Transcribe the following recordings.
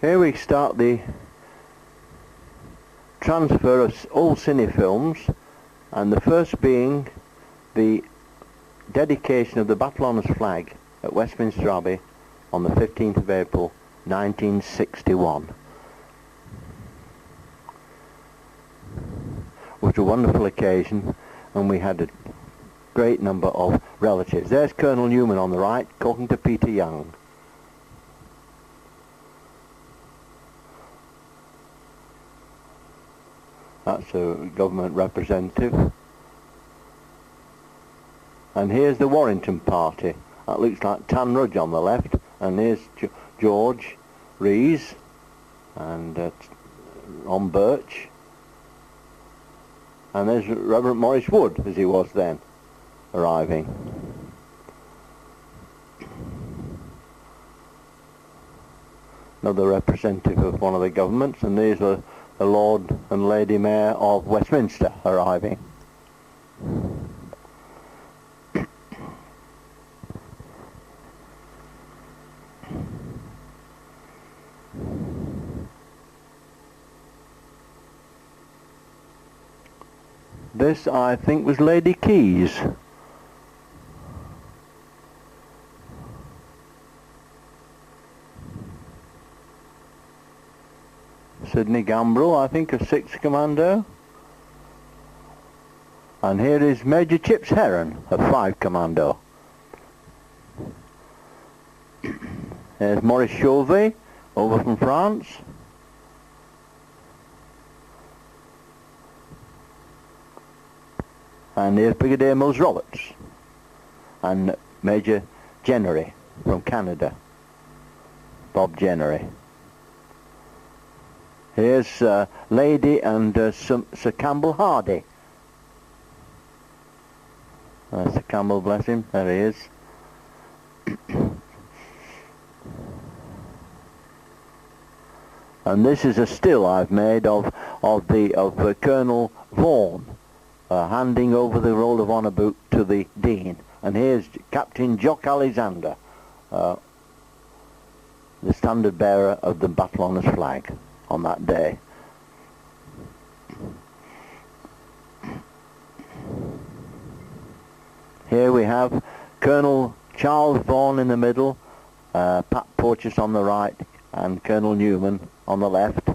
Here we start the transfer of old cine films, and the first being the dedication of the Battle Honours flag at Westminster Abbey on the 15th of April 1961. It was a wonderful occasion, and we had a great number of relatives. There's Colonel Newman on the right talking to Peter Young. That's a government representative. And here's the Warrington party. That looks like Tan Rudge on the left. And here's George Rees and Ron Birch. And there's Reverend Maurice Wood, as he was then, arriving. Another representative of one of the governments, and these were the Lord and Lady Mayor of Westminster arriving. This, I think, was Lady Keys. Sidney Gambrel, I think, of 6th Commando. And here is Major Chips Heron of 5 Commando. There's Maurice Chauvet over from France. And here's Brigadier Mills Roberts and Major Jennery from Canada, Bob Jennery. Here's Lady and Sir Campbell Hardy. Sir Campbell, bless him, there he is. And this is a still I've made of Colonel Vaughan handing over the Roll of Honour book to the Dean. And here's Captain Jock Alexander, the standard bearer of the Battle Honours flag on that day. Here we have Colonel Charles Vaughan in the middle, Pat Porteous on the right, and Colonel Newman on the left,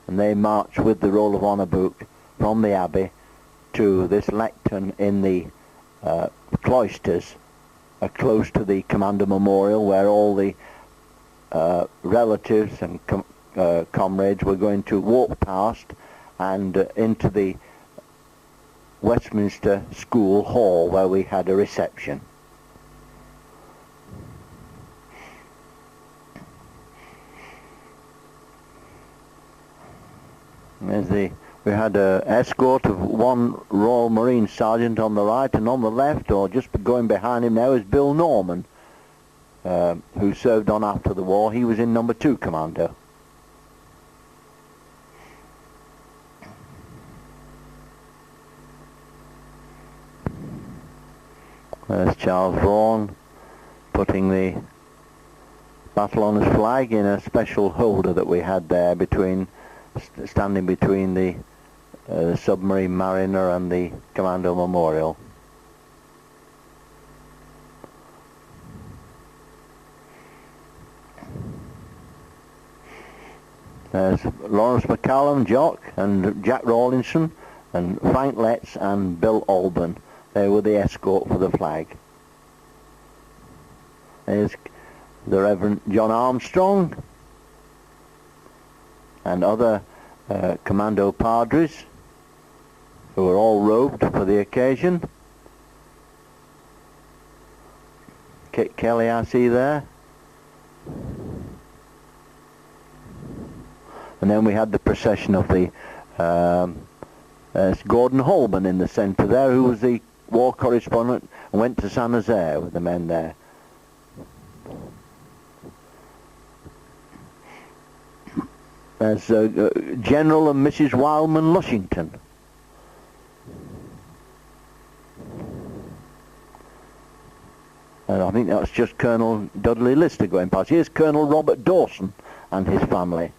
and they march with the Roll of Honour book from the Abbey to this lectern in the cloisters, close to the Commando Memorial, where all the relatives and comrades were going to walk past and into the Westminster School Hall, where we had a reception. We had an escort of one Royal Marine Sergeant on the right, and on the left, or just going behind him now, is Bill Norman, who served on after the war. He was in number 2 Commando. There's Charles Vaughan putting the Battle Honours flag in a special holder that we had there standing between the submarine mariner and the Commando Memorial. There's Lawrence McCallum, Jock, and Jack Rawlinson, and Frank Letts and Bill Alban. They were the escort for the flag. There's the Reverend John Armstrong and other Commando Padres, who were all robed for the occasion. Kit Kelly, I see there. And then we had the procession of the Gordon Holman in the centre there, who was the war correspondent and went to San Jose with the men there. There's General and Mrs. Wildman Lushington. And I think that's just Colonel Dudley Lister going past. Here's Colonel Robert Dawson and his family.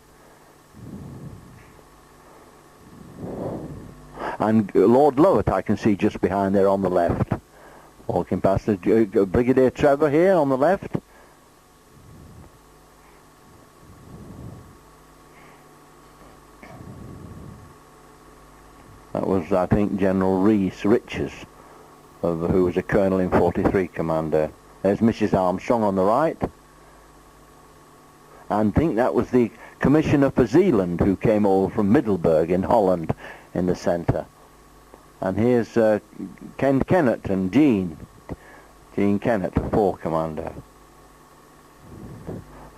And Lord Lovat I can see just behind there on the left, walking past. Brigadier Trevor here on the left. That was, I think, General Rees Riches, who was a colonel in 43 Commando. There's Mrs. Armstrong on the right. And I think that was the Commissioner for Zeeland who came over from Middelburg in Holland in the centre. And here's Ken Kennett and Jean Kennett, 4 Commando.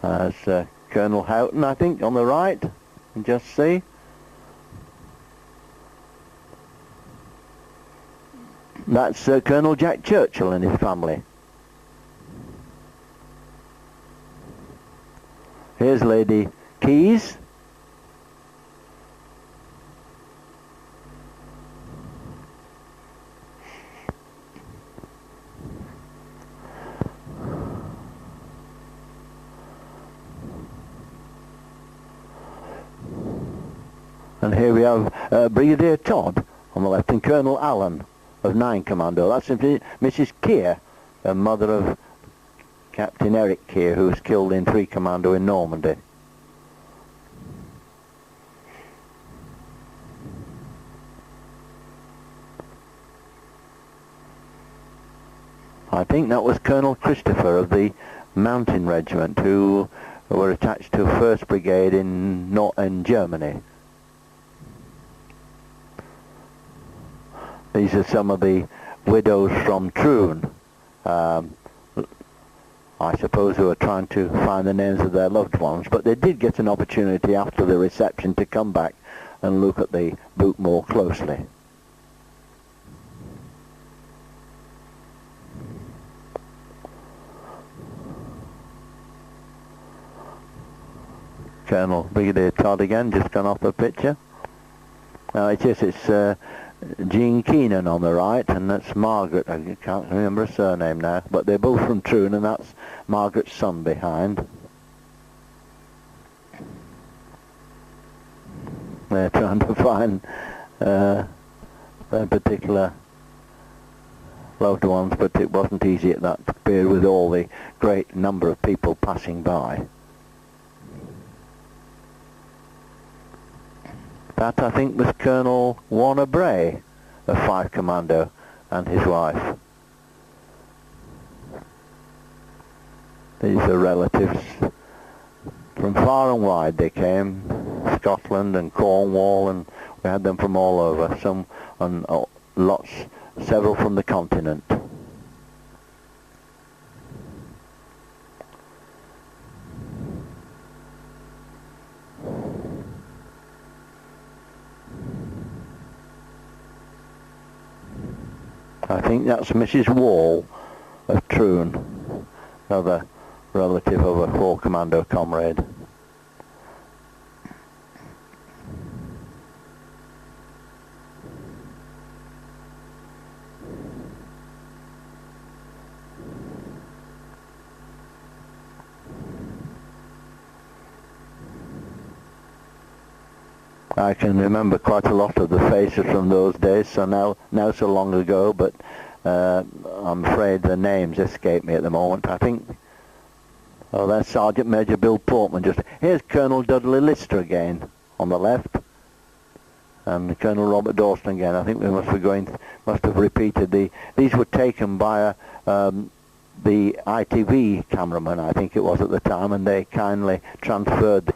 There's Colonel Houghton, I think, on the right. You can just see. That's Colonel Jack Churchill and his family. Here's Lady Keyes. And here we have Brigadier Todd on the left and Colonel Allen of 9 Commando. That's Mrs. Keir, the mother of Captain Eric Keir, who was killed in 3 Commando in Normandy. I think that was Colonel Christopher of the Mountain Regiment, who were attached to 1st Brigade in Germany. These are some of the widows from Troon, I suppose, who are trying to find the names of their loved ones, but they did get an opportunity after the reception to come back and look at the book more closely. Colonel Brigadier Todd again, just gone off the picture. It's Jean Keenan on the right, and that's Margaret. I can't remember her surname now, but they're both from Troon, and that's Margaret's son behind. They're trying to find their particular loved ones, but it wasn't easy at that period with all the great number of people passing by. That, I think, was Colonel Warner Bray of 5 Commando and his wife. These are relatives from far and wide. They came, Scotland and Cornwall, and we had them from all over. Some and several from the continent. I think that's Mrs. Wall of Troon, another relative of a 4 Commando comrade. I can remember quite a lot of the faces from those days, so now so long ago, but I'm afraid the names escape me at the moment. I think, oh, that's Sergeant Major Bill Portman. Here's Colonel Dudley Lister again on the left, and Colonel Robert Dawson again. I think we must have repeated these were taken by the ITV cameraman, I think it was at the time, and they kindly transferred